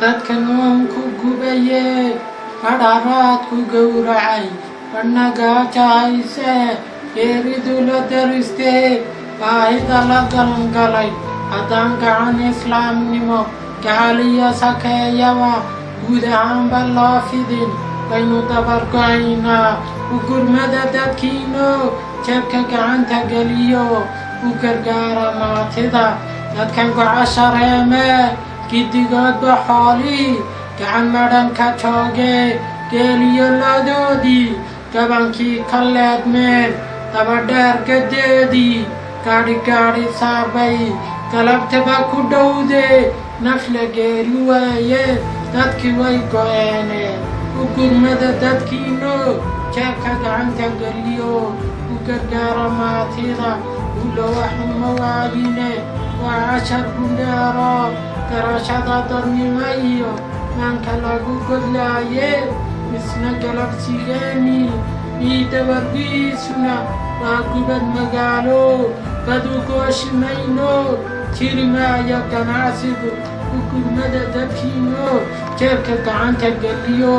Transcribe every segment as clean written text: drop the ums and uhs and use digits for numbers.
dadkan waan ku gubayey hadharaad ku gowracay annagaaja hayse geeridu la daristee baahida la galangalay haddaan gacan islaamnimo gacaliyo sakeeyaba guud ahaanba loo fidin waynu dabargo'aynaa u gurmada dadkiino jeebka gacanta geliyo u gargaara maatida dadkan gocasha reemee giddigoodba xoolii gacan madhanka jooge geeliyo ladoodii gabankii ka leedmeen dabadheer gadeedii gaadhi saabay galabtaba ku dhowde nafla geeri waaye dadkii way go'eene u gurmada dadkiino jeebka gacanta geliyo u gargaara maatida ulowaxuma waayine waa cashar gundheero garashada dadnimo iyo maanka lagu godlaaye misna galabsigeeni dabargiisuna waa gubad magaalo badu gooshi mayno tiri maayo ganacsigu u gurmada dadkiino jeebka gacanta geliyo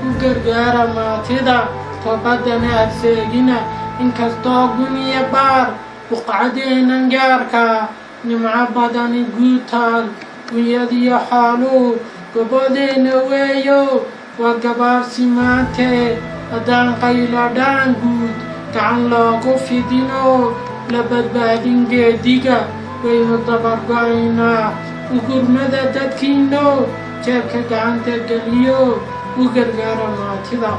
u gargaara maatida toobadana adseegina inkastoo guniya baar buqcadeenan gaarka nimco badani guutaal gunyadiyo xooluu gobodeena weeyo waa gabaabsi maantee haddaan qayladhaan guud gacan loogu fidino la badbaadin geediga waynu dabargo'aynaa u gurmada dadkiino jeebka gacanta geliyo u gargaara maatida